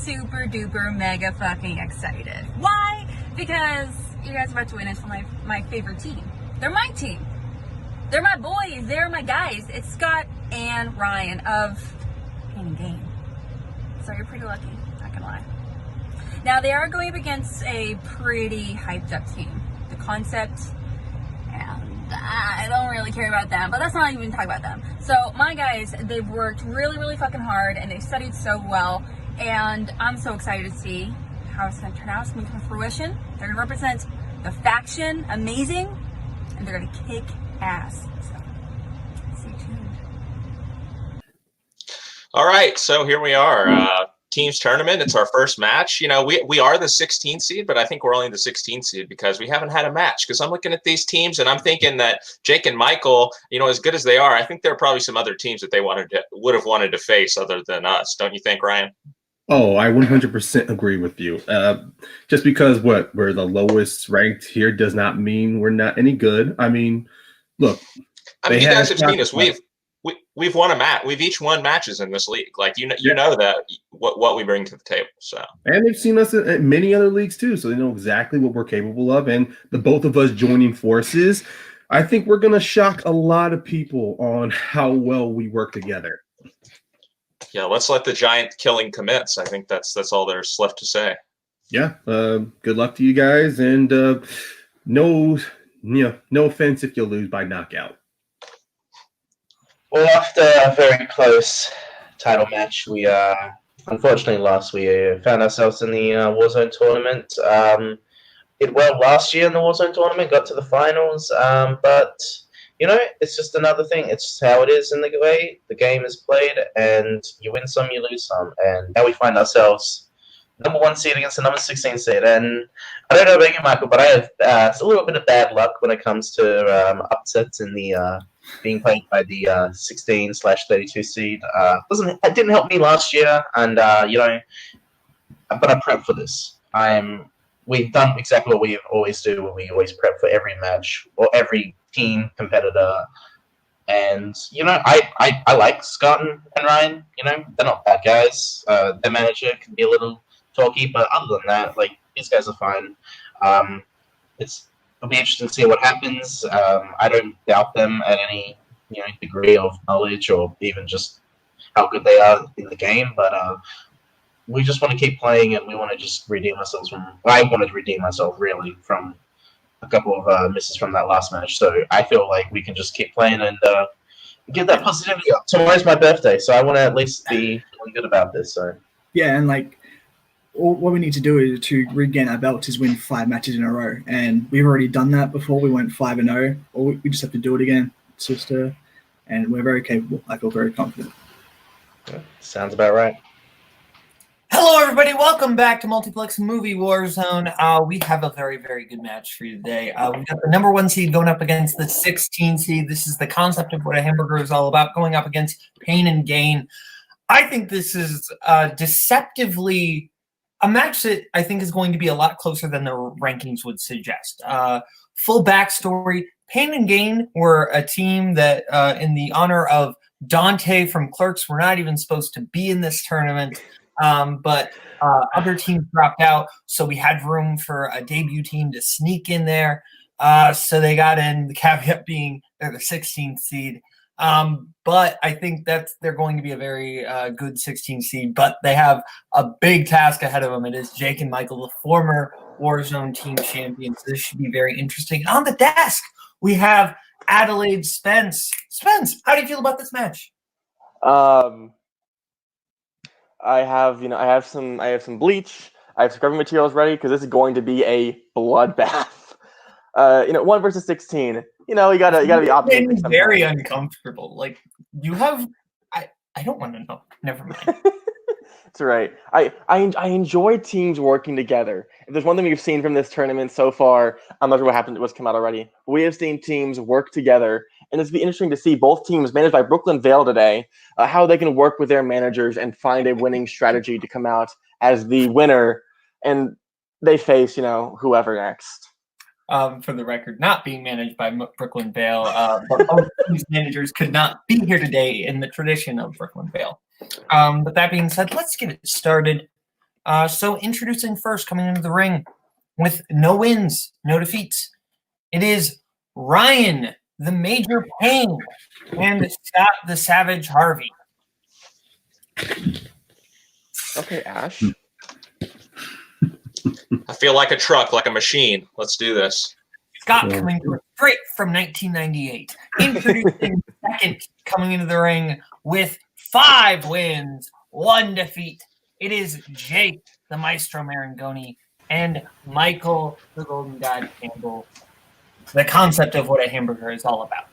super duper mega fucking excited. Why? Because you guys are about to witness my favorite team. They're my team. They're my boys. They're my guys. It's Scott and Ryan of Pain and Gain. So you're pretty lucky, not gonna lie. Now they are going up against a pretty hyped up team. The Concept, and I don't really care about them, but let's not even talk about them. So my guys, they've worked really, really fucking hard, and they've studied so well, and I'm so excited to see how it's gonna turn out. It's gonna come to fruition. They're gonna represent the faction amazing, and they're gonna kick ass. So stay tuned. All right, so here we are. Teams tournament. It's our first match. You know, we are the 16th seed, but I think we're only the 16th seed because we haven't had a match. Because I'm looking at these teams and I'm thinking that Jake and Michael, you know, as good as they are, I think there are probably some other teams that they would have wanted to face other than us. Don't you think, Ryan? Oh, I 100% agree with you. Just because we're the lowest ranked here does not mean we're not any good. I mean, look. I mean, you guys have seen us. We've won a match. We've each won matches in this league. Like you know that what we bring to the table. So and they've seen us in many other leagues too, so they know exactly what we're capable of. And the both of us joining forces, I think we're gonna shock a lot of people on how well we work together. Yeah, let's let the giant killing commence. I think that's all there's left to say. Yeah. Good luck to you guys, and no offense if you lose by knockout. Well, after a very close title match, we unfortunately lost. We found ourselves in the Warzone tournament. It well last year in the Warzone tournament, got to the finals, but you know, it's just another thing. It's how it is in the way the game is played, and you win some, you lose some, and now we find ourselves number 1 seed against the number 16 seed. And I don't know about you, Michael, but I have it's a little bit of bad luck when it comes to upsets in the being played by the 16/32 seed. It didn't help me last year, and you know, but I prepped for this. We've done exactly what we always do when we always prep for every match or every team competitor. And you know, I like Scott and Ryan. You know, they're not bad guys. Their manager can be a little talky, but other than that, like, these guys are fine. It'll be interesting to see what happens. I don't doubt them at any degree of knowledge or even just how good they are in the game, but we just want to keep playing, and we want to just redeem ourselves from. I wanted to redeem myself really from a couple of misses from that last match. So I feel like we can just keep playing and get that positivity up. Tomorrow's my birthday, so I want to at least be feeling good about this. So yeah, and like, what we need to do is to regain our belts is win 5 matches in a row, and we've already done that before. We went 5-0, or we just have to do it again. It's just and we're very capable. I feel very confident. Yeah, sounds about right. Hello, everybody. Welcome back to Multiplex Movie Warzone. We have a very, very good match for you today. We've got the number 1 seed going up against the 16 seed. This is the concept of what a hamburger is all about, going up against Pain and Gain. I think this is deceptively a match that I think is going to be a lot closer than the rankings would suggest. Full backstory, Pain and Gain were a team that, in the honor of Dante from Clerks, were not even supposed to be in this tournament. But other teams dropped out, so we had room for a debut team to sneak in there. So they got in, the caveat being they're the 16th seed. But I think they're going to be a very good 16 seed, but they have a big task ahead of them. It is Jake and Michael, the former Warzone team champions. This should be very interesting. On the desk, we have Adelaide Spence. Spence, how do you feel about this match? I have some bleach. I have scrubbing materials ready because this is going to be a bloodbath. 1 versus 16. You gotta be optimistic. Very uncomfortable. Like you have, I don't want to know. Never mind. That's right. I enjoy teams working together. If there's one thing we've seen from this tournament so far, I'm not sure what happened. What's come out already. We have seen teams work together, and it's be interesting to see both teams managed by Brooklyn Vail today, how they can work with their managers and find a winning strategy to come out as the winner, and they face whoever next. For the record, not being managed by Brooklyn Vail, but both these managers could not be here today in the tradition of Brooklyn Vail. But that being said, let's get it started. So introducing first, coming into the ring with no wins, no defeats, it is Ryan, the Major Pain, and Scott, the Savage Harvey. Okay, Ash. I feel like a truck, like a machine. Let's do this. Scott coming straight from 1998. Introducing second, coming into the ring with 5 wins, 1 defeat. It is Jake, the Maestro Maringoni, and Michael, the Golden God Campbell. The concept of what a hamburger is all about.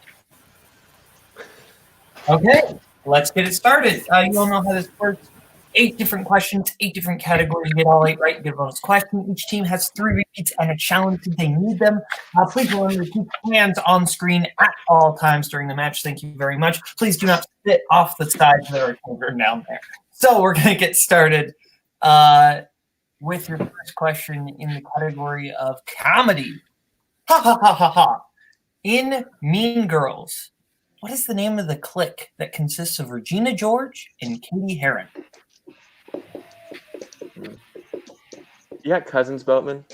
Okay, let's get it started. You all know how this works. 8 different questions, 8 different categories. You get all 8 right, you get a bonus question. Each team has 3 repeats and a challenge if they need them. Please remember to keep hands on screen at all times during the match. Thank you very much. Please do not sit off the sides. There are children down there. So we're going to get started with your first question in the category of comedy. Ha ha ha ha ha. In Mean Girls, what is the name of the clique that consists of Regina George and Katie Heron? You got cousins, Boatman?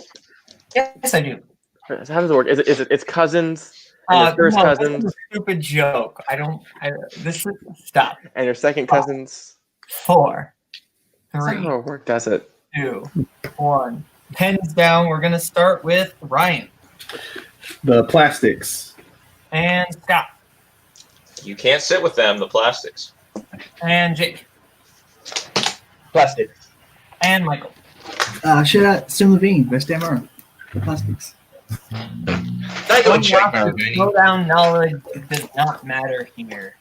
Yes, I do. How does it work? It's cousins and your first no, cousins that's a stupid joke. This is stop. and your second cousins? 4, That's not 3, how it works, does it? 2, 1. Pens down. We're gonna start with Ryan The Plastics. and Scott You can't sit with them, the plastics. and Jake Plastic. and Michael. Shout out Sim Levine, Best Damn Plastics. Don't go check Maringoni. Throwdown knowledge does not matter here.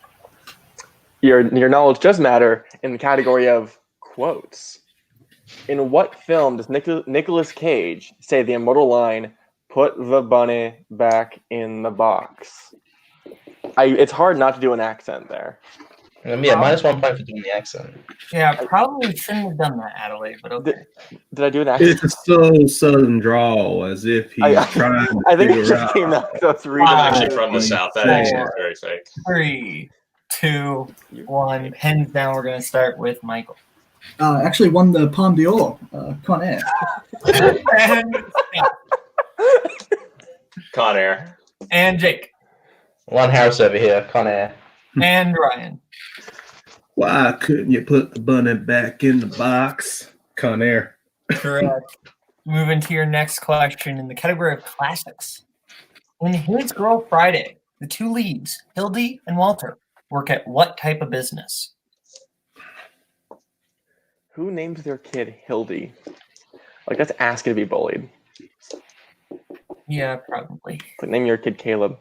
Your knowledge does matter in the category of quotes. In what film does Nicolas Cage say the immortal line, "Put the bunny back in the box"? It's hard not to do an accent there. Yeah, -1 point for doing the accent. Yeah, probably shouldn't have done that, Adelaide, but okay. Did I do an accent? It's a so southern drawl, as if he's trying to I think it figure just out. came out. So it's reading. I'm actually from the South. That accent is 4, very fake. 3, 2, 1. Pens down. We're going to start with Michael. Actually won the Palme d'Or, Con Air. Con Air. And Jake. One house over here, Con Air. And Ryan. Why couldn't you put the bunny back in the box? Con Air. Correct. Moving to your next question in the category of classics. In His Girl Friday, the 2 leads, Hildy and Walter, work at what type of business? Who names their kid Hildy? Like, that's asking to be bullied. Yeah, probably. Like, name your kid Kaleb.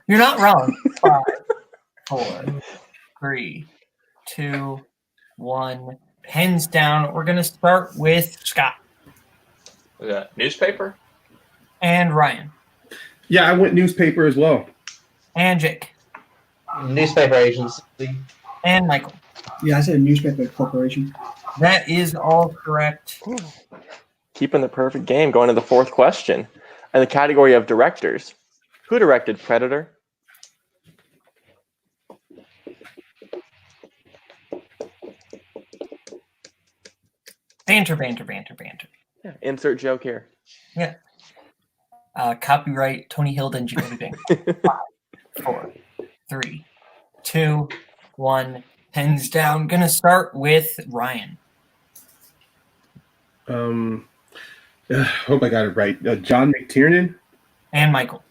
You're not wrong. 5, 4, 3, 2, 1. Pens down. We're going to start with Scott Newspaper? and Ryan Yeah, I went newspaper as well. and Jake Newspaper agency. and Michael. Yeah, I said newspaper corporation. That is all correct. Keeping the perfect game, going to the 4th question. In the category of directors, who directed Predator? Banter. Yeah, insert joke here. Yeah. Copyright Tony Hill and Jacoby Bing. 5, 4, 3, 2, 1. Pens down. Gonna start with Ryan. Hope I got it right. John McTiernan. And Michael.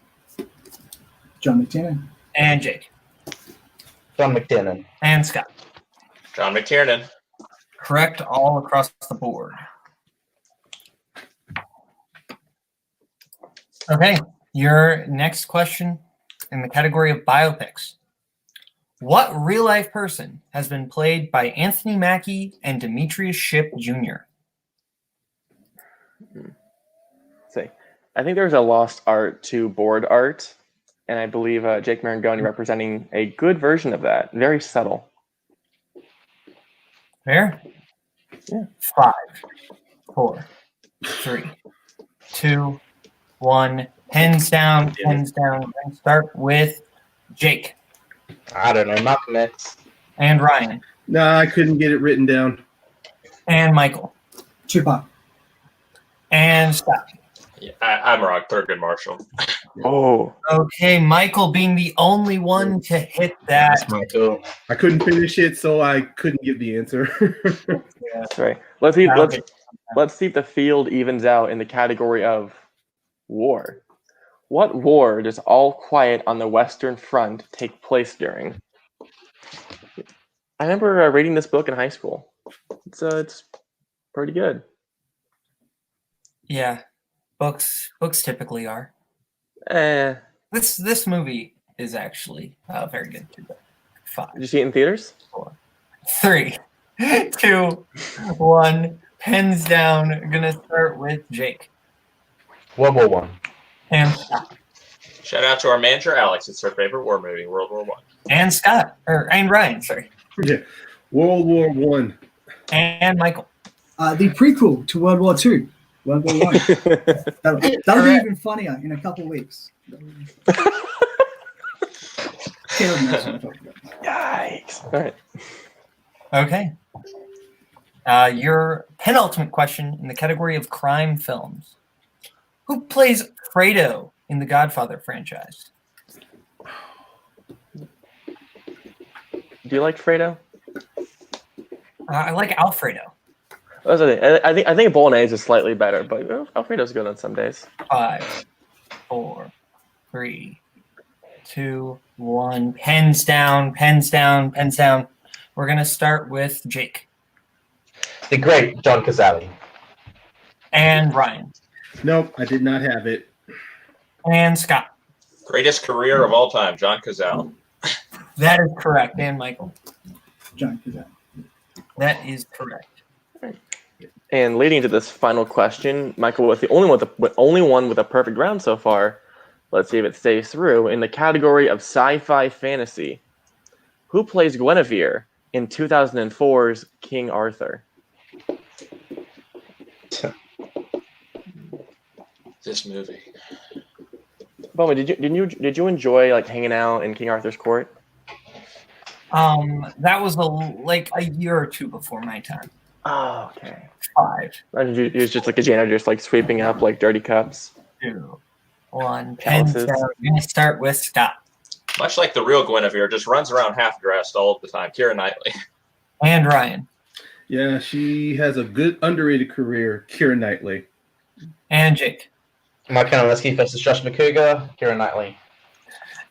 John McTiernan. And Jake. John McTiernan. And Scott. John McTiernan. Correct all across the board. Okay, your next question in the category of biopics. What real-life person has been played by Anthony Mackie and Demetrius Shipp Jr.? See, I think there's a lost art to board art, and I believe Jake Maringoni representing a good version of that. Very subtle. Fair? Yeah. 5, 4, 3, 2, 1. Pens down. And start with Jake I don't know, Malcolm X. and Ryan No, I couldn't get it written down. And Michael. Tupac. And Scott. Yeah, I'm wrong. Thurgood Marshall. Oh, Okay, Michael being the only one to hit that. That's Michael. I couldn't finish it, so I couldn't give the answer. that's right. Let's see if the field evens out in the category of war. What war does All Quiet on the Western Front take place during? I remember reading this book in high school. It's pretty good. Yeah, books typically are. Eh. This movie is actually very good too. 5, Did you see it in theaters? 4, 3, 2, 1. Pens down. Gonna start with Jake. World War One. And Shout out to our manager, Alex. It's her favorite war movie, World War One. and Scott and Ryan. Sorry. Yeah. World War One. And Michael. The prequel to World War II. World War One. That'll be Correct. even funnier in a couple of weeks. Caleb knows what I'm talking about. Yikes. All right. Okay. Your penultimate question in the category of crime films. Who plays Fredo in the Godfather franchise? Do you like Fredo? I like Alfredo. That's the thing. I think Bolognese is slightly better, but Alfredo's good on some days. 5, 4, 3, 2, 1. Pens down, pens down, pens down. We're going to start with Jake. The great John Cazale. And Ryan. Nope, I did not have it. And Scott. Greatest career of all time, John Cazale. That is correct. And Michael. John Cazale. That is correct. And leading into this final question, Michael was the only one with a perfect round so far. Let's see if it stays through. In the category of sci-fi fantasy, who plays Guinevere in 2004's King Arthur? This movie. Bowman, did you enjoy like hanging out in King Arthur's court? That was a year or two before my time. Oh, okay. 5, He was just like a janitor, just like sweeping up like dirty cups. 2, 1. Pens Houses. down. We're going to start with Scott. Much like the real Guinevere, just runs around half dressed all of the time. Keira Knightley. And Ryan. Yeah, she has a good underrated career, Keira Knightley. And Jake. Mike Kalinowski versus Josh McCougar. Keira Knightley.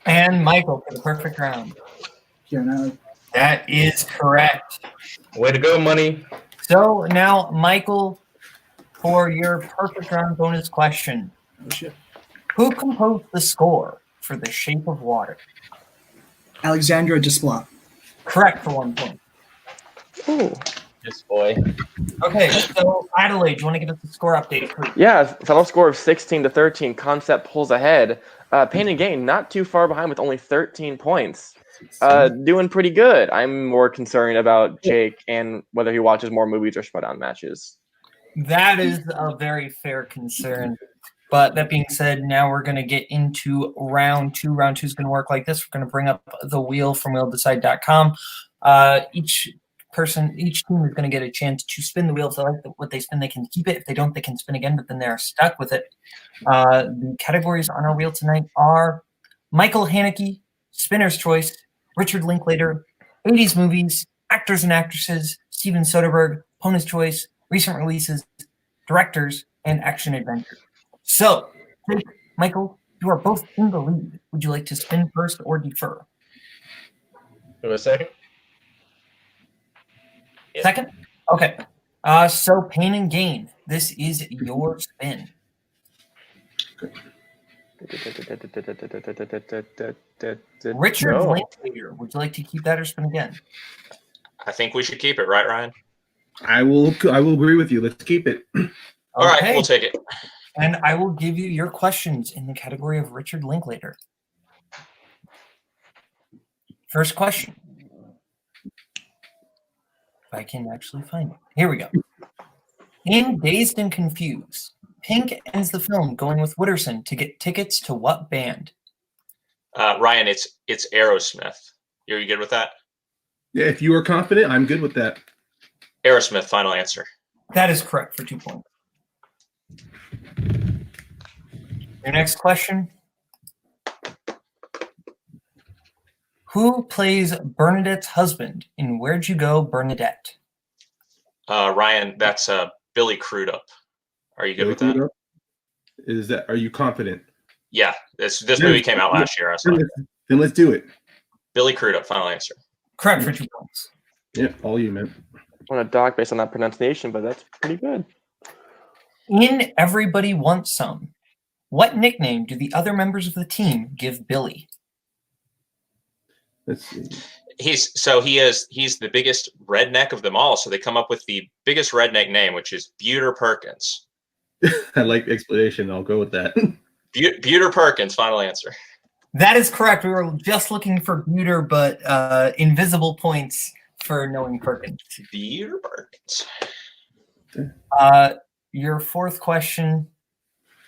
And Michael for the perfect round. Yeah, no. That is correct. Way to go, money. So now, Michael, for your perfect round bonus question, Oh, shit. who composed the score for The Shape of Water? Alexandra Desplat. Correct for 1 point. Ooh. This boy. Okay, so Adelaide, do you want to give us the score update, please? Yeah, final score of 16-13. Concept pulls ahead. Pain and Gain not too far behind with only 13 points. Doing pretty good. I'm more concerned about Jake and whether he watches more movies or Showdown matches. That is a very fair concern. But that being said, now we're going to get into round 2. Round 2 is going to work like this. We're going to bring up the wheel from wheeldecide.com. Each team is going to get a chance to spin the wheel. If they like what they spin, they can keep it. If they don't, they can spin again, but then they're stuck with it. The categories on our wheel tonight are Michael Haneke, Spinner's Choice, Richard Linklater, 80s movies, actors and actresses, Steven Soderbergh, Opponent's Choice, recent releases, directors, and action adventure. So, Jake, Michael, you are both in the lead. Would you like to spin first or defer? Give it a second. Yeah. Second? Okay. So Pain and Gain, this is your spin. Richard No. Linklater, would you like to keep that or spin again? I think we should keep it, right, Ryan? I will agree with you. Let's keep it. All right, Okay. we'll take it. And I will give you your questions in the category of Richard Linklater. First question. If I can actually find it. Here we go. In Dazed and Confused, Pink ends the film going with Wooderson to get tickets to what band? Ryan, it's Aerosmith. Are you good with that? Yeah, if you are confident, I'm good with that. Aerosmith, final answer. That is correct for 2 points. Your next question. Who plays Bernadette's husband in Where'd You Go, Bernadette? Ryan, that's Billy Crudup. Are you good with that? Are you confident? Yeah, this movie came out last year. Then let's do it. Billy Crudup, final answer. Correct for 2 points. Yeah, all you, man. I want to dock based on that pronunciation, but that's pretty good. In Everybody Wants Some, what nickname do the other members of the team give Billy? Let's see. He's the biggest redneck of them all, so they come up with the biggest redneck name, which is Buter Perkins. I like the explanation. I'll go with that. Buter Perkins, final answer. That is correct. We were just looking for Buter, but invisible points for knowing Perkins. Buter Perkins. Your fourth question.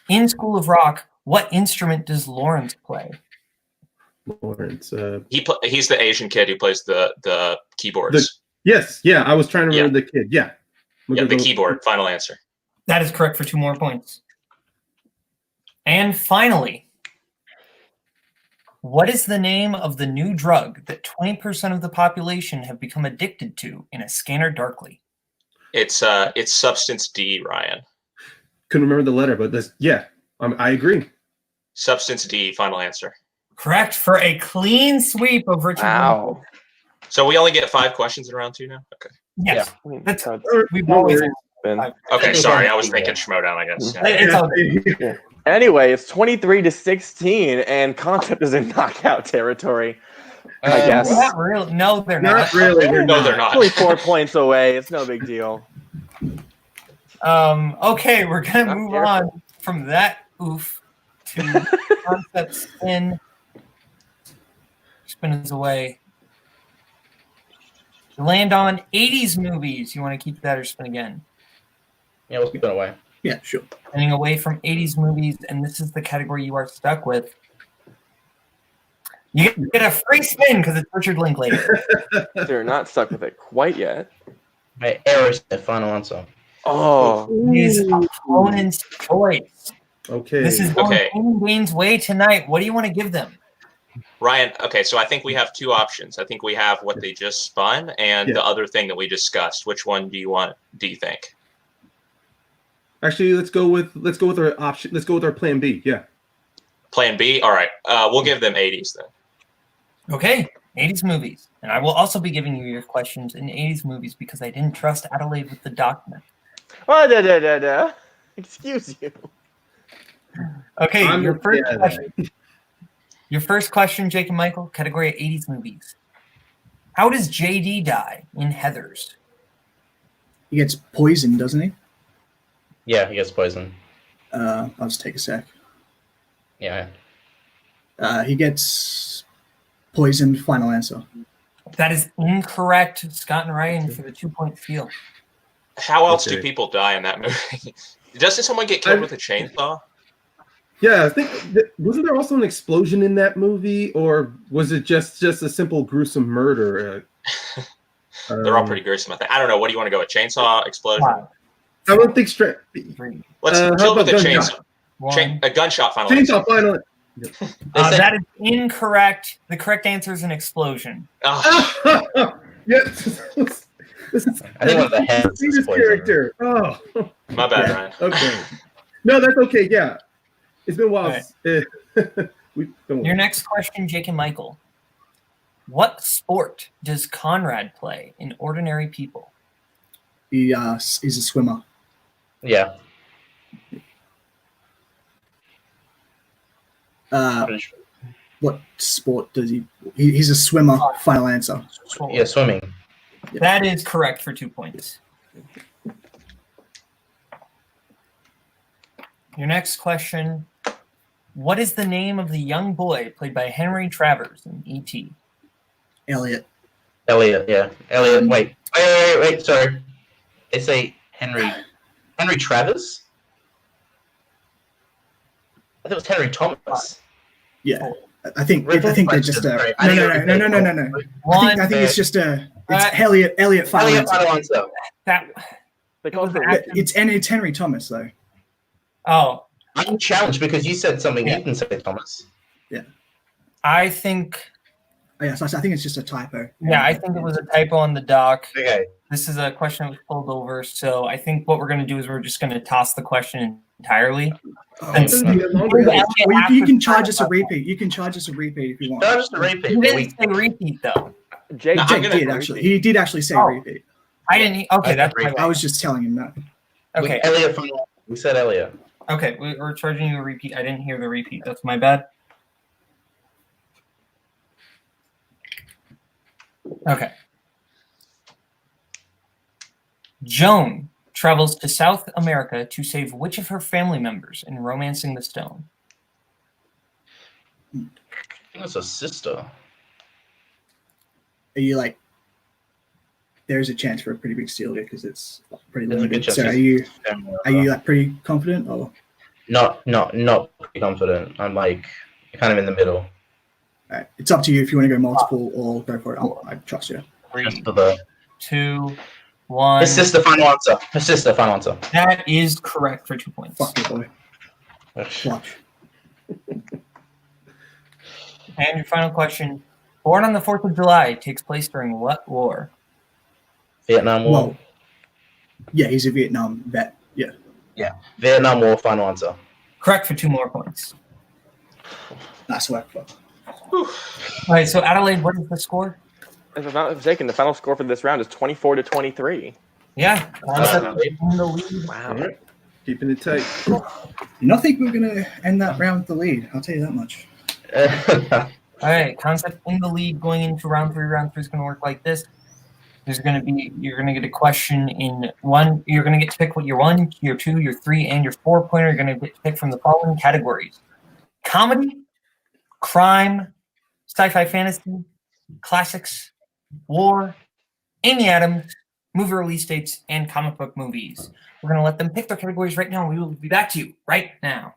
In School of Rock, what instrument does Lawrence play? Lawrence. He's the Asian kid who plays the keyboards. Yes, yeah. I was trying to remember the kid. Yeah. Yeah, the keyboard. Final answer. That is correct for 2 more points. And finally, what is the name of the new drug that 20% of the population have become addicted to in a Scanner Darkly? It's Substance D, Ryan. Couldn't remember the letter, but I agree. Substance D, final answer. Correct for a clean sweep of Richard. Wow. So we only get 5 questions in round 2 now? Okay. Yes. I mean, That's, that's we've always been. Okay, sorry. I was thinking Schmodown, I guess. Yeah. It's all good. Anyway, it's 23-16, and Concept is in knockout territory. I guess. Not really. No, they're not. Not really. No, they're not. Only 4 points away. It's no big deal. Okay, we're gonna Not move careful. on from that oof to Concept Spin. Spin is away. Land on 80s movies. You want to keep that or spin again? Yeah, we'll keep it away. Yeah, sure. Spinning away from 80s movies, and this is the category you are stuck with. You get a free spin because it's Richard Linklater. They're not stuck with it quite yet. Right, Aerosmith, final answer. Oh, His opponent's choice. Okay. This is going King Dane's way tonight. What do you want to give them? Ryan, okay, so I think we have 2 options. I think we have what they just spun and the other thing that we discussed. Which one do you think? Actually, let's go with our option. Let's go with our plan B. Yeah. Plan B? All right. We'll give them 80s then. Okay, 80s movies. And I will also be giving you your questions in 80s movies because I didn't trust Adelaide with the document. oh, excuse you. Okay, I'm your first yeah, question. Your first question, Jake and Michael, category 80s movies. How does JD die in Heathers? He gets poisoned, doesn't he? Yeah, he gets poisoned. I'll just take a sec. Yeah. He gets poisoned. Final answer. That is incorrect. Scott and Ryan for the 2-point steal. How else do Okay. people die in that movie? Doesn't someone get killed with a chainsaw? Yeah, I think wasn't there also an explosion in that movie, or was it just a simple gruesome murder? They're all pretty gruesome, I think. I don't know. What do you want to go with? Chainsaw explosion? 5, I don't think straight. 3, Let's how kill with a about chainsaw. 1. A gunshot final. Chainsaw final. That is incorrect. The correct answer is an explosion. Oh, Yes. This is I think one of the heads is this poisoned. character. Oh. my bad, Yeah. Ryan. Okay. No, that's okay. Yeah. It's been a while. Your next question, Jake and Michael. What sport does Conrad play in Ordinary People? He is a swimmer. Yeah. What sport does he? He's a swimmer. Final answer. Yeah, swimming. That is correct for 2 points. Your next question. What is the name of the young boy played by Henry Travers in E.T.? Elliot. Elliot, yeah. Elliot, wait, sorry. They say Henry Travers? I thought it was Henry Thomas. Yeah. I think they're just no. I think it's just a Elliot final Elliot, answer. final answer. That. They call it the But it's Henry Thomas though. Oh, I'm challenged because you said something Yeah. you didn't say, Thomas. I think. Oh, yes, I think it's just a typo. Yeah, I think it was a typo on the doc. Okay. This is a question that was pulled over, so I think what we're going to do is we're just going to toss the question entirely. Oh, And- well, you can charge us a repeat. You can charge us a repeat if you want. No, just a repeat. You didn't say repeat though. Jake. No, I'm Jake gonna did actually. He did actually say Oh. repeat. I didn't. Okay, that's my I bad. was just telling him that. Okay, Elliot, final. We said Elliot. okay, we're charging you a repeat. I didn't hear the repeat. That's my bad. Okay. Joan travels to South America to save which of her family members in Romancing the Stone? I think it's a sister. Are you like? There's a chance for a pretty big steal here because it's pretty There's a good limited. chance So it's- are you like pretty confident or? Not pretty confident. I'm like kind of in the middle. Alright, it's up to you if you want to go multiple or go for it. I trust you. Just for the. 2, 1. It's just the final answer. It's just the final answer. That is correct for 2 points. Fuck you, boy. Watch. And your final question. Born on the 4th of July takes place during what war? Vietnam War. Well, yeah, he's a Vietnam vet. Yeah, Vietnam War. Final answer. Correct for 2 more points. nice work. All right, so Adelaide, what is the score? If I'm not mistaken, the final score for this round is 24-23. Yeah, Concept in the lead. Wow. All right. Keeping it tight. You not think we're gonna end that round with the lead? I'll tell you that much. All right, Concept in the lead going into round 3. Round 3 is going to work like this. You're going to get a question in one. You're going to get to pick what your 1, your 2, your 3, and your 4 pointer. You're going to get to pick from the following categories: comedy, crime, sci-fi fantasy, classics, war, Amy Adams, movie release dates, and comic book movies. We're going to let them pick their categories right now, and we will be back to you right now.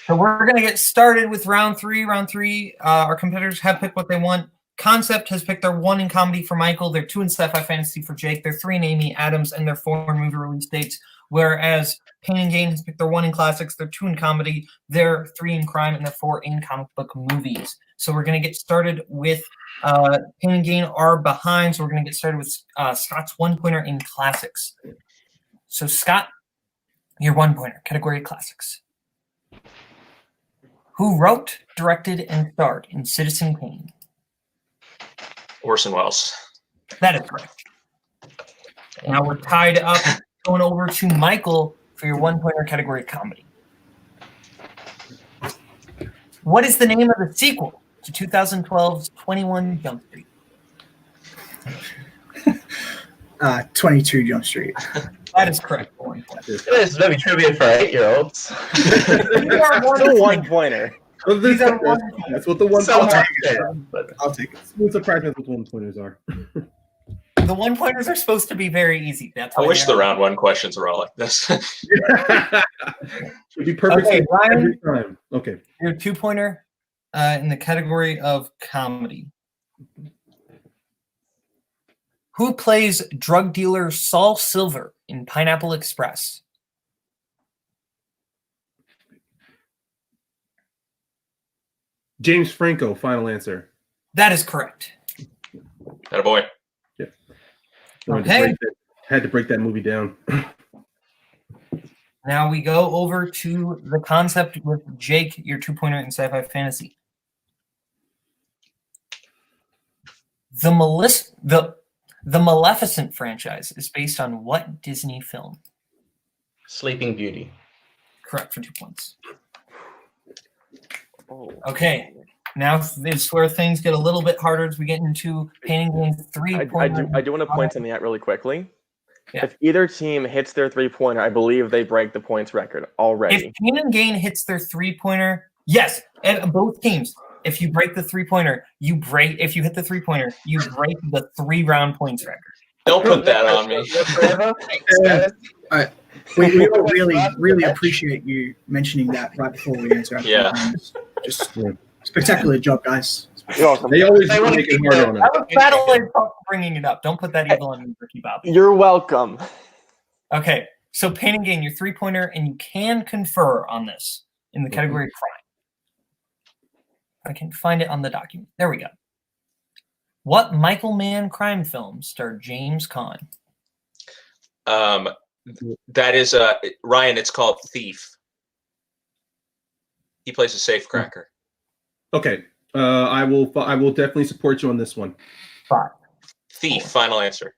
So we're going to get started with round 3. Round 3, our competitors have picked what they want. Concept has picked their 1 in comedy for Michael, their 2 in sci-fi fantasy for Jake, their 3 in Amy Adams, and their 4 in movie release dates. Whereas Pain and Gain has picked their 1 in classics, their 2 in comedy, their 3 in crime, and their 4 in comic book movies. So we're going to get started with Pain and Gain are behind, so we're going to get started with Scott's 1 pointer in classics. So Scott, your 1 pointer, category classics. Who wrote, directed, and starred in Citizen Kane? Orson Welles. That is correct. Now we're tied up. Going over to Michael for your 1 pointer category comedy. What is the name of the sequel to 2012's 21 Jump Street? 22 Jump Street. That is correct. For 1 point. This is maybe trivia for 8-year-olds. Still 1 pointer. Well, These are that's what the one. So I'll much take better, but it. It's surprising what 1 pointers are. The 1 pointers are supposed to be very easy. That's I why wish they the are. round 1 questions were all like this. Would be perfect Okay, Ryan. every time. Okay. Your 2 pointer in the category of comedy. Who plays drug dealer Saul Silver in Pineapple Express? James Franco, final answer. That is correct. Attaboy. Okay. Had to break that movie down. Now we go over to the concept with Jake, your 2 pointer in sci-fi fantasy. The Maleficent franchise is based on what Disney film? Sleeping Beauty. Correct for 2 points. Oh. Okay. Now this is where things get a little bit harder as we get into Pain and Gain's 3 I pointer. do want to point something out really quickly. Yeah. If either team hits their 3-pointer, I believe they break the points record already. If Pain and Gain hits their 3-pointer, yes, and both teams. If you break the 3-pointer, you break. If you hit the 3-pointer, you break the 3-round points record. Don't put that on me. We all really appreciate you mentioning that right before we answer. Yeah. Just spectacular job, guys. You're welcome. They always They wanna make it keep harder it- on That us. was Battle Aid for bringing it up. Don't put that evil on me, Ricky Bobby. You're welcome. Okay, so Pain and Gain, your 3-pointer, and you can confer on this in the category of crime. I can find it on the document. There we go. What Michael Mann crime film starred James Caan? That is Ryan. It's called Thief. He plays a safecracker. Okay. I will definitely support you on this one. 5. Thief. Final answer.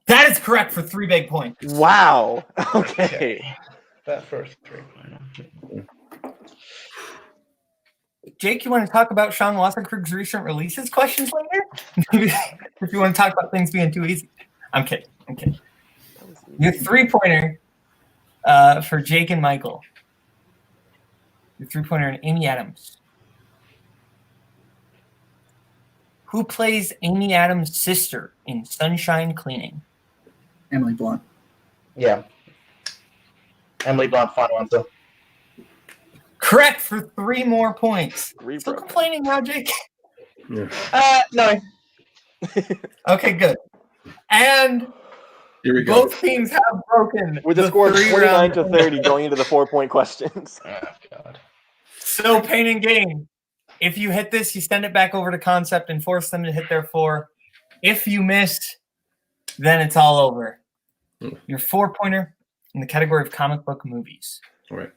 That is correct for 3 big points. Wow. Okay. That first 3-pointer. Jake, you want to talk about Sean Wasserkrug's recent releases questions later? If you want to talk about things being too easy. I'm kidding. Your 3-pointer for Jake and Michael. Your 3-pointer and Amy Adams. Who plays Amy Adams' sister in Sunshine Cleaning? Emily Blunt. Yeah. Emily Blunt, final answer. Correct for 3 more points. Still Rebroke. complaining now, Jake? No. Okay, good. And Here we go. both teams have broken With the score of 29 to 3-round 30 going into the 4-point questions. Oh, God. So Pain and Gain. If you hit this, you send it back over to Concept and force them to hit their 4. If you miss, then it's all over. Your 4-pointer in the category of comic book movies. All right.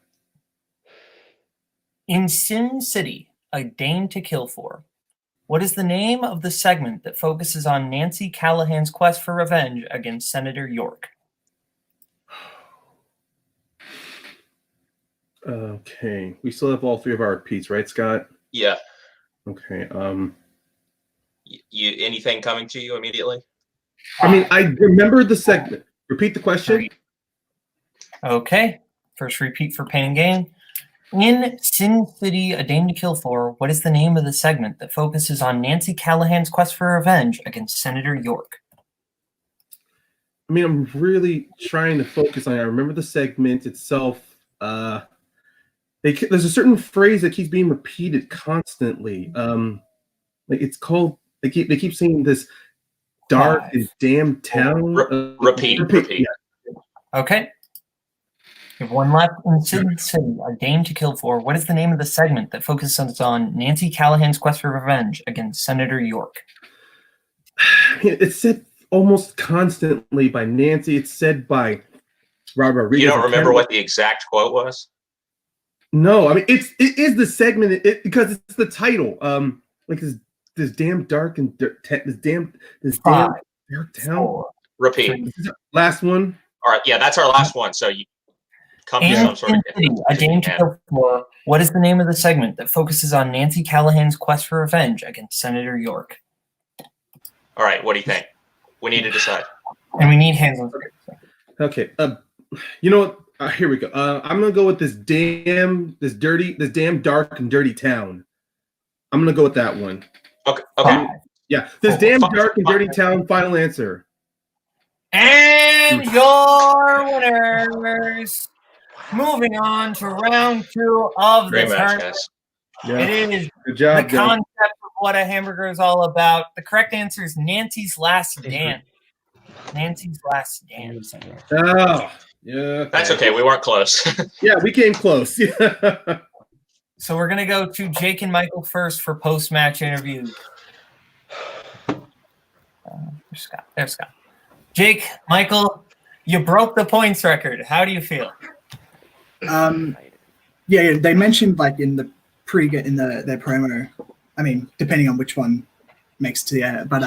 In Sin City, A Dame to Kill For, what is the name of the segment that focuses on Nancy Callahan's quest for revenge against Senator York? Okay. We still have all 3 of our repeats, right, Scott? Yeah. Okay. You anything coming to you immediately? I mean, I remember the segment. Repeat the question. Okay. First repeat for Pain and Gain. In Sin City, A Dame to Kill For, what is the name of the segment that focuses on Nancy Callahan's quest for revenge against Senator York? I mean, I'm really trying to focus on it. I remember the segment itself. There's a certain phrase that keeps being repeated constantly. Like it's called. They keep saying this dark 5. and damn town. Repeat. Yeah. Okay. You have 1 left. In Sin City, A Dame to Kill For, what is the name of the segment that focuses on Nancy Callahan's quest for revenge against Senator York? It's said almost constantly by Nancy. It's said by Robert Rodriguez. You don't remember what the exact quote was? No, I mean it is the segment because it's the title. Like this damn dark and this damn 5, dark town. 4. Repeat. This is the last one. All right. Yeah, that's our last one. So you come to some In sort Sin of City, A Dame to Kill For, what is the name of the segment that focuses on Nancy Callahan's quest for revenge against Senator York? All right. What do you think? We need to decide. And we need hands on screen. Okay. You know what? Here we go. I'm gonna go with this damn dark and dirty town. I'm gonna go with that one. Okay. 5. Yeah, this damn dark and dirty town. Final answer. And your winners. Moving on to round 2 of the Great match, tournament. guys. Yeah. It is Good job, the guys. concept of what a hamburger is all about. The correct answer is Nancy's Last Dance. Nancy's Last Dance. Oh, yeah. That's okay. We weren't close. Yeah, we came close. So we're going to go to Jake and Michael first for post-match interview. There's Scott. Jake, Michael, you broke the points record. How do you feel? Yeah, they mentioned like in the their promo. I mean, depending on which one makes to the edit, but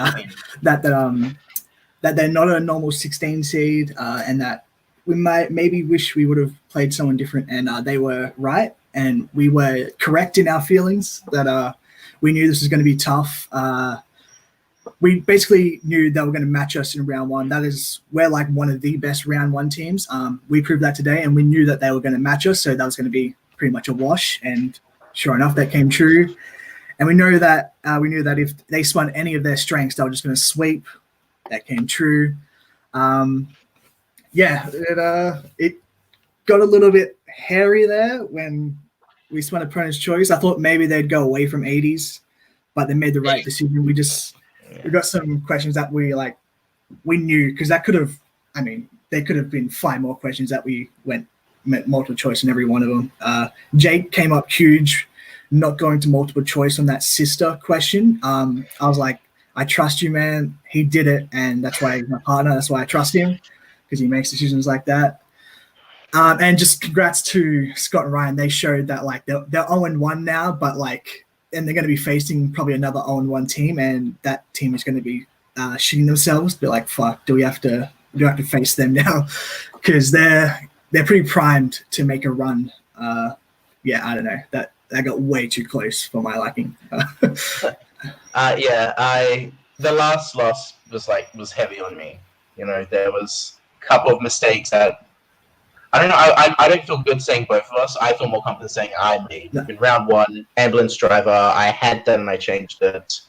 that they're not a normal 16 seed, and that we maybe wish we would have played someone different, and they were right, and we were correct in our feelings that we knew this was going to be tough. We basically knew they were going to match us in round 1. We're like one of the best round 1 teams. We proved that today, and we knew that they were going to match us, so that was going to be pretty much a wash. And sure enough, that came true. And we knew that if they spun any of their strengths, they were just going to sweep. That came true. It got a little bit hairy there when we spun opponent's choice. I thought maybe they'd go away from 80s. but they made the right decision. We got some questions that we knew, because that could have, I mean, there could have been 5 more questions that we went multiple choice in every one of them. Jake came up huge, not going to multiple choice on that sister question. I was like, I trust you, man. He did it, and that's why he's my partner. That's why I trust him, because he makes decisions like that. And just congrats to Scott and Ryan. They showed that like they're 0-1 now, but like, and they're going to be facing probably another 0-1 team, and that team is going to be shitting themselves. Be like, fuck, do we have to face them now? Because they're pretty primed to make a run. Yeah, I don't know. That got way too close for my liking. The last loss was heavy on me. You know, there was a couple of mistakes that I don't know. I don't feel good saying both of us. I feel more confident saying I made. In round 1, ambulance driver, I had that and I changed it.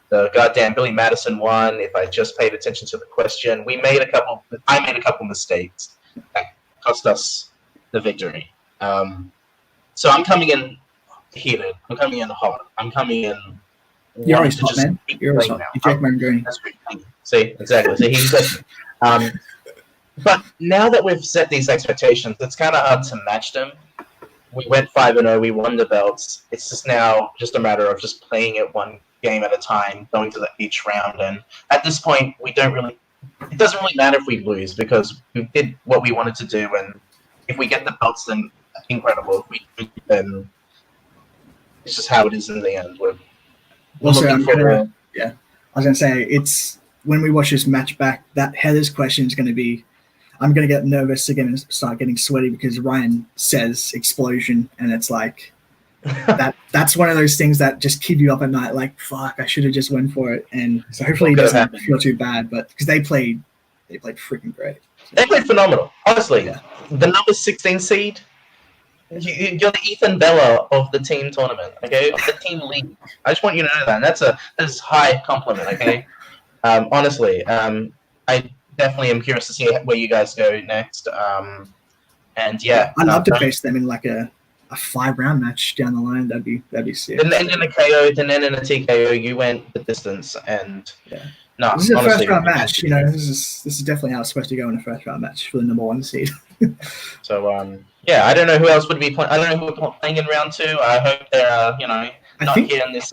The goddamn Billy Madison one, if I just paid attention to the question, I made a couple mistakes that cost us the victory. So I'm coming in heated. I'm coming in hot. I'm coming in. You're always hot, man. You're always hot. You Jake Maringoni. That's great. See, exactly. So he's good. But now that we've set these expectations, it's kind of hard to match them. We went 5-0. We won the belts. It's just now just a matter of just playing it one game at a time, going to each round. And at this point, it doesn't really matter if we lose, because we did what we wanted to do. And if we get the belts, then incredible. If we lose, then it's just how it is in the end. We're Also, looking for I was gonna say, it's when we watch this match back, that Heather's question is gonna be, I'm gonna get nervous again and start getting sweaty, because Ryan says explosion, and it's like that's one of those things that just keep you up at night. Like, fuck, I should have just went for it. And so hopefully he doesn't feel too bad, but because they played freaking great. They played phenomenal, honestly. Yeah. The number 16 seed. You're the Ethan Bella of the team tournament, okay? Of the team league. I just want you to know that. That's a high compliment, okay? Honestly, I definitely am curious to see where you guys go next. And yeah, I'd love to face them in like a 5-round match down the line. That'd be sick. And then in a KO, and then in a TKO, you went the distance, and no, this is a first-round match. You know, this is definitely how it's supposed to go in a first-round match for the number 1 seed. So yeah, I don't know who else would be playing. I don't know who we're playing in round 2. I hope they're not here in this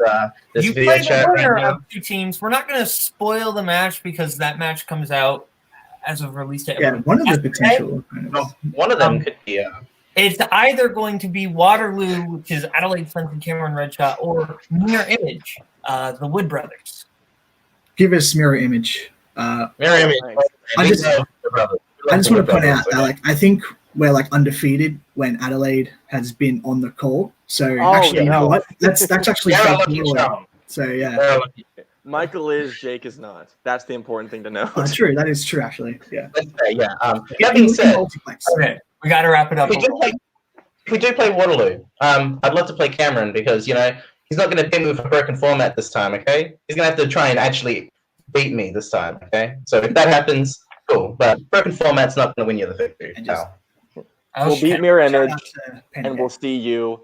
video chat right now. 2 teams. We're not going to spoil the match, because that match comes out as of release date. Yeah, one of the potential. One of them could be. It's either going to be Waterloo, which is Adelaide Flint and Cameron Redshaw, or Mirror Image, the Wood Brothers. Give us Mirror Image. Mirror Image. I just want to point out that I think we're undefeated when Adelaide has been on the call. So you know what? That's actually so yeah. Michael is, Jake is not. That's the important thing to know. That's true. That is true, actually. Yeah. Yeah. That being said, okay, we got to wrap it up. We do play Waterloo. I'd love to play Cameron, because he's not going to beat me with a broken format this time. Okay, he's going to have to try and actually beat me this time. Okay, so if that happens, cool. But broken format's not going to win you the victory. We'll beat Mirror Image, and we'll see you,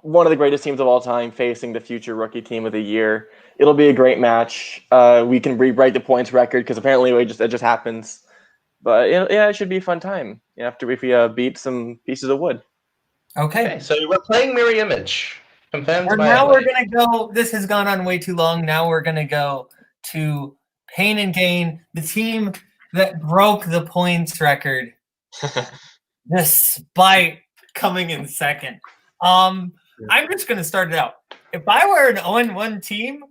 one of the greatest teams of all time, facing the future rookie team of the year. It'll be a great match. We can rewrite the points record, because apparently it just happens. But it should be a fun time after if we beat some pieces of wood. Okay, so we're playing Mirror Image. Confirmed. Now we're gonna go. This has gone on way too long. Now we're gonna go to Pain and Gain, the team that broke the points record, despite coming in second. I'm just gonna start it out. If I were an 0-1 team,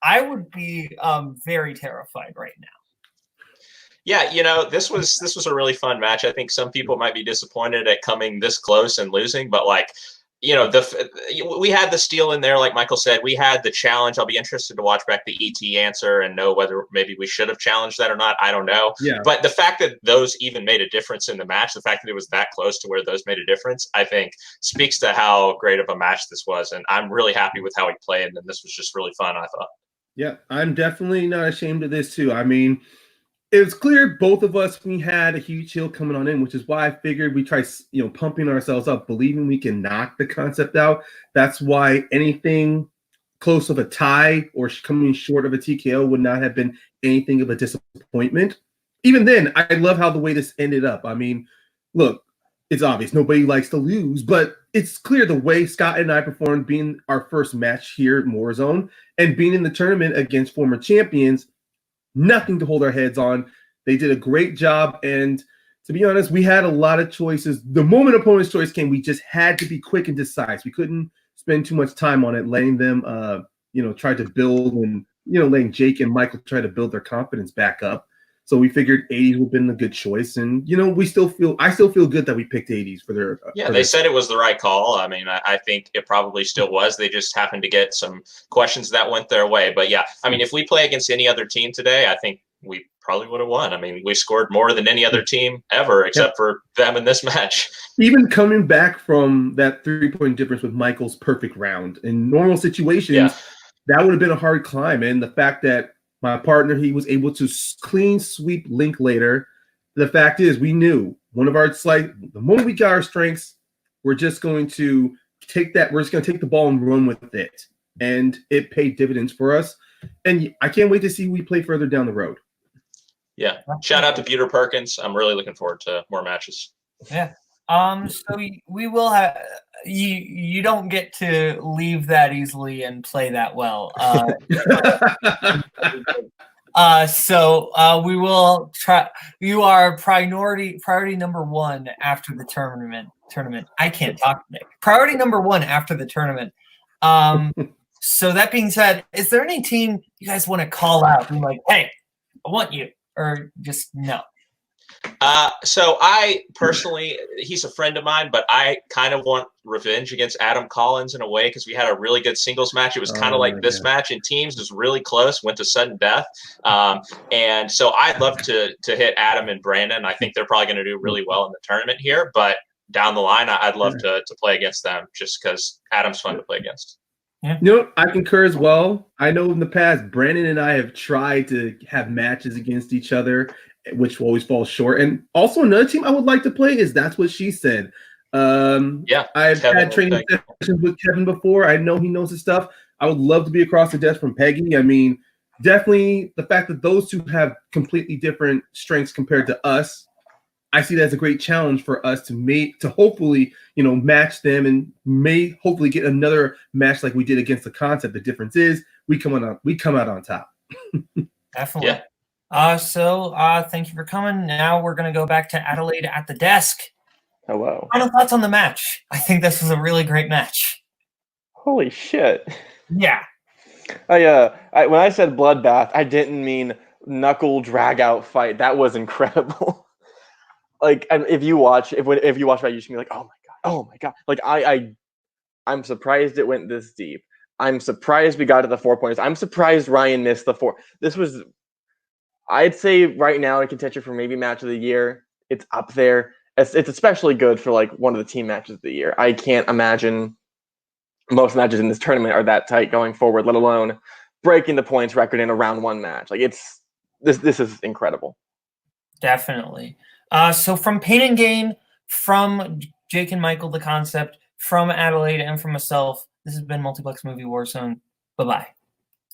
I would be very terrified right now. Yeah, this was a really fun match. I think some people might be disappointed at coming this close and losing, but we had the steal in there, like Michael said. We had the challenge. I'll be interested to watch back the ET answer and know whether maybe we should have challenged that or not. I don't know. Yeah. But the fact that those even made a difference in the match, the fact that it was that close to where those made a difference, I think speaks to how great of a match this was. And I'm really happy with how we played. And this was just really fun, I thought. Yeah, I'm definitely not ashamed of this too. I mean, it was clear both of us, we had a huge hill coming on in, which is why I figured we try, pumping ourselves up, believing we can knock the concept out. That's why anything close of a tie or coming short of a TKO would not have been anything of a disappointment. Even then, I love how the way this ended up. I mean, look, it's obvious nobody likes to lose, but it's clear the way Scott and I performed being our first match here at Warzone and being in the tournament against former champions, nothing to hold our heads on. They did a great job, and to be honest, we had a lot of choices. The moment opponent's choice came, we just had to be quick and decisive. We couldn't spend too much time on it, letting them, try to build and, letting Jake and Michael try to build their confidence back up. So we figured 80s would have been a good choice. And, I still feel good that we picked 80s for their. They said it was the right call. I mean, I think it probably still was. They just happened to get some questions that went their way. But yeah, I mean, if we play against any other team today, I think we probably would have won. I mean, we scored more than any other team ever, except for them in this match. Even coming back from that 3-point difference with Michael's perfect round in normal situations, that would have been a hard climb. And the fact that my partner, he was able to clean sweep Linklater. The fact is, we knew the moment we got our strengths, we're just going to take that. We're just going to take the ball and run with it. And it paid dividends for us. And I can't wait to see who we play further down the road. Yeah. Shout out to Peter Perkins. I'm really looking forward to more matches. Yeah. So we will have you don't get to leave that easily and play that well. So we will try. You are priority number one after the tournament. I can't talk, Nick. Priority number one after the tournament. So that being said, is there any team you guys want to call out? Be like, hey, I want you, or just no? So I personally, he's a friend of mine, but I kind of want revenge against Adam Collins in a way, because we had a really good singles match. It was kind of like this match in teams. It was really close, went to sudden death. And so I'd love to hit Adam and Brandon. I think they're probably going to do really well in the tournament here, but down the line, I'd love to play against them just because Adam's fun to play against. Yeah. I concur as well. I know in the past, Brandon and I have tried to have matches against each other, which always falls short. And also another team I would like to play is That's What She Said. I've had training sessions with Kevin before. I know he knows his stuff. I would love to be across the desk from Peggy. I mean, definitely the fact that those two have completely different strengths compared to us, I see that as a great challenge for us to hopefully, match them and may hopefully get another match like we did against the Concept. The difference is we come out on top. Definitely. Yeah. So thank you for coming. Now we're going to go back to Adelaide at the desk. Hello. Final thoughts on the match. I think this was a really great match. Holy shit. Yeah. When I said bloodbath, I didn't mean knuckle drag out fight. That was incredible. Like, if you watch that, you should be like, oh my god. Like, I'm surprised it went this deep. I'm surprised we got to the 4 pointers. I'm surprised Ryan missed the 4. This was, I'd say right now, a contention for maybe match of the year. It's up there. It's especially good for like one of the team matches of the year. I can't imagine most matches in this tournament are that tight going forward, let alone breaking the points record in a round one match. Like, this is incredible. Definitely. So from Pain and Gain, from Jake and Michael, the Concept, from Adelaide, and from myself, this has been Multiplex Movie Warzone. Bye-bye.